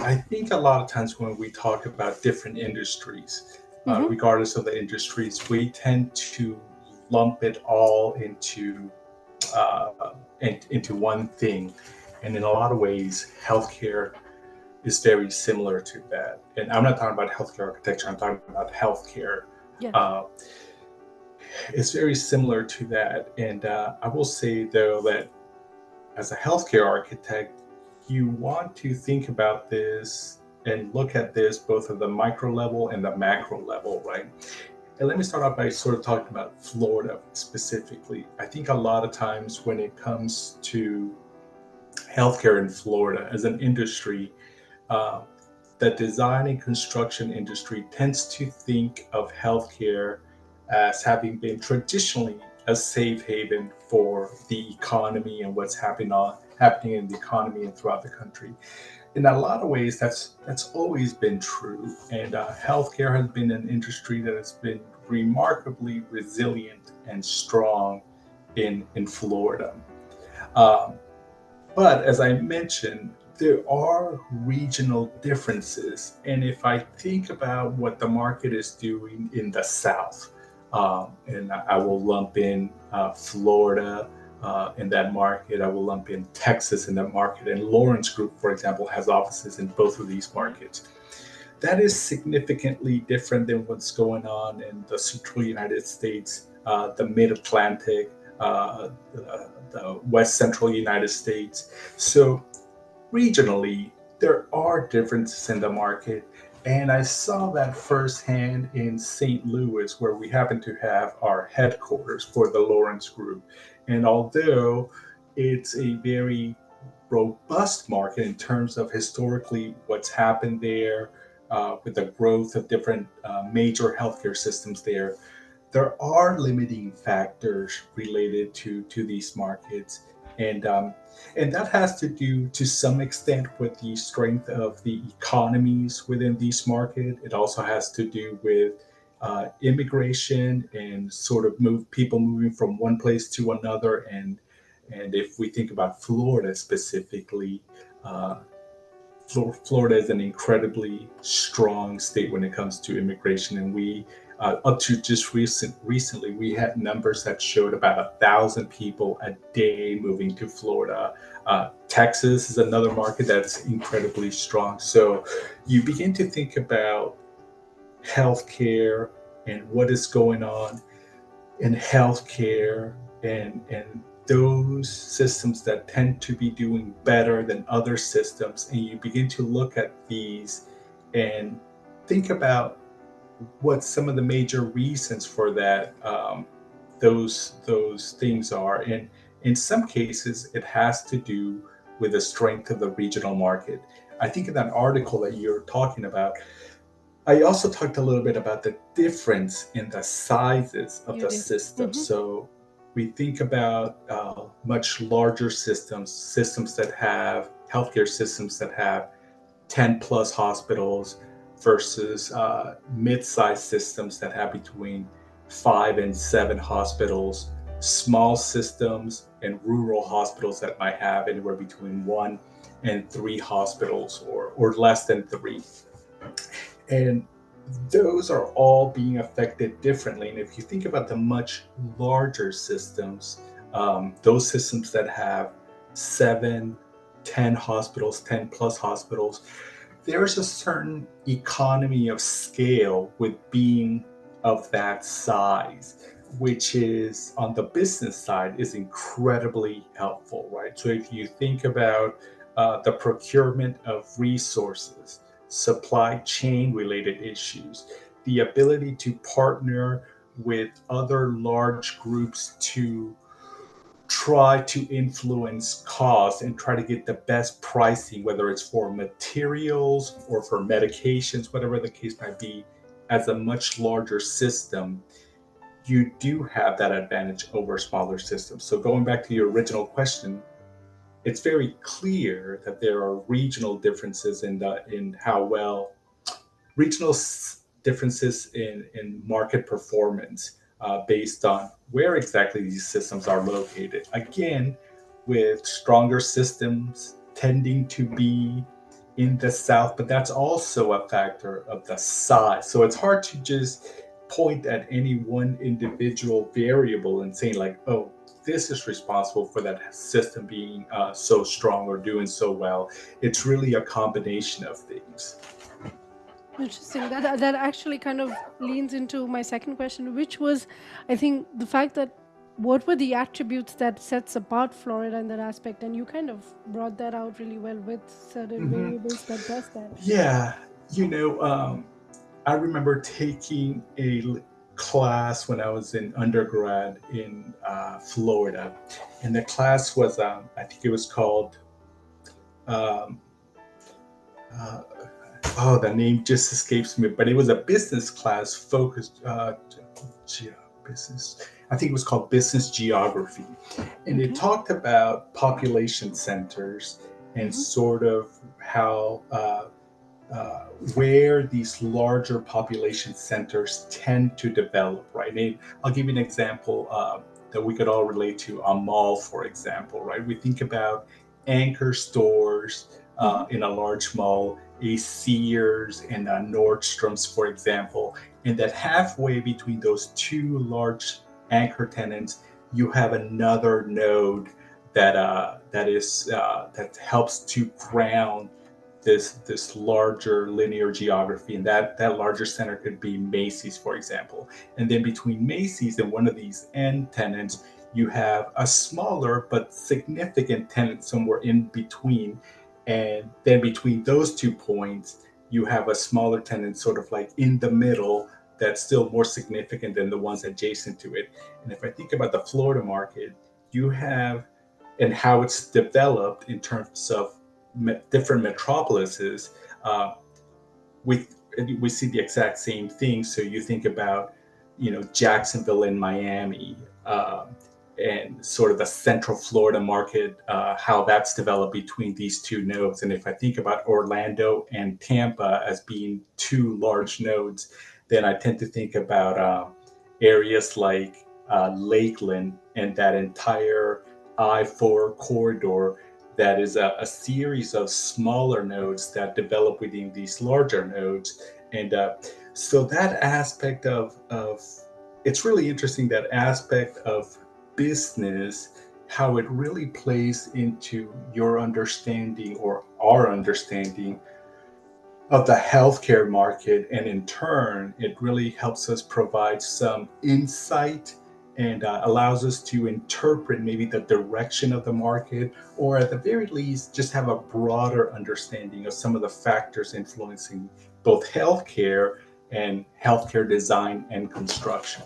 I think a lot of times when we talk about different industries, Hmm. regardless of the industries, we tend to lump it all into one thing. And in a lot of ways, healthcare is very similar to that. And I'm not talking about healthcare architecture, I'm talking about healthcare. Yes. Uh, it's very similar to that. And I will say, though, that as a healthcare architect, you want to think about this and look at this both at the micro level and the macro level, right? And let me start off by sort of talking about Florida specifically. I think a lot of times when it comes to healthcare in Florida as an industry, uh, the design and construction industry tends to think of healthcare as having been traditionally a safe haven for the economy and what's happening in the economy and throughout the country. In a lot of ways, that's always been true, and healthcare has been an industry that has been remarkably resilient and strong in Florida. Um, but as I mentioned, there are regional differences. And if I think about what the market is doing in the South, and I will lump in Florida in that market, I will lump in Texas in that market, and Lawrence Group, for example, has offices in both of these Hmm. markets. That is significantly different than what's going on in the central United States, the mid Atlantic, the west central United States. So, regionally, there are differences in the market. And I saw that firsthand in St. Louis, where we happen to have our headquarters for the Lawrence Group. And although it's a very robust market in terms of historically what's happened there, with the growth of different major healthcare systems there, there are limiting factors related to these markets, and and that has to do to some extent with the strength of the economies within these markets. It also has to do with immigration and sort of move people moving from one place to another, and if we think about Florida specifically. Uh, Florida is an incredibly strong state when it comes to immigration, and we up to just recently we had numbers that showed about 1,000 people a day moving to Florida. Texas is another market that's incredibly strong. So you begin to think about healthcare and what is going on in healthcare, and those systems that tend to be doing better than other systems, and you begin to look at these and think about what some of the major reasons for that, those things are. And in some cases it has to do with the strength of the regional market. I think in that article that you're talking about, I also talked a little bit about the difference in the sizes of You the did. system. Hmm. So we think about much larger systems, systems that have healthcare systems that have 10 plus hospitals versus mid-sized systems that have between 5 and 7 hospitals, small systems and rural hospitals that might have anywhere between 1 and 3 hospitals, or less than three. And those are all being affected differently. And if you think about the much larger systems, those systems that have 7, 10 hospitals, 10 plus hospitals, there's a certain economy of scale with being of that size, which is on the business side is incredibly helpful, right? So if you think about the procurement of resources, supply chain related issues, the ability to partner with other large groups to try to influence costs and try to get the best pricing, whether it's for materials or for medications, whatever the case might be, as a much larger system, you do have that advantage over smaller systems. So going back to your original question, it's very clear that there are regional differences in how well regional differences in market performance based on where exactly these systems are located. Again, with stronger systems tending to be in the South, but that's also a factor of the size. So it's hard to just point at any one individual variable and saying, like, oh, this is responsible for that system being so strong or doing so well. It's really a combination of things. Interesting. That actually kind of leans into my second question, which was, I think, the fact that what were the attributes that sets apart Florida in that aspect, and you kind of brought that out really well with certain Hmm. variables that does that. Yeah, you know, I remember taking a class when I was in undergrad in Florida, and the class was, I think it was called, um, uh, oh, the name just escapes me, but it was a business class focused, business. I think it was called Business Geography, and it Okay. talked about population centers and Hmm. sort of how uh, where these larger population centers tend to develop, right? And I'll give you an example that we could all relate to: a mall, for example, right? We think about anchor stores Hmm. in a large mall, a Sears and a Nordstrom's, for example, and that halfway between those two large anchor tenants, you have another node that helps to ground this larger linear geography, and that larger center could be Macy's, for example. And then between Macy's and one of these end tenants, you have a smaller but significant tenant somewhere in between. And then between those 2 points, you have a smaller tenant sort of like in the middle that's still more significant than the ones adjacent to it. And if I think about the Florida market, you have, and how it's developed in terms of different metropolises, uh, we we see the exact same thing. So you think about, Jacksonville and Miami, and sort of the Central Florida market, how that's developed between these two nodes. And if I think about Orlando and Tampa as being two large nodes, then I tend to think about areas like Lakeland and that entire I-4 corridor, that is a series of smaller nodes that develop within these larger nodes. And so that aspect of it's really interesting, that aspect of business, how it really plays into your understanding or our understanding of the healthcare market. And in turn, it really helps us provide some insight and allows us to interpret maybe the direction of the market, or at the very least, just have a broader understanding of some of the factors influencing both healthcare and healthcare design and construction.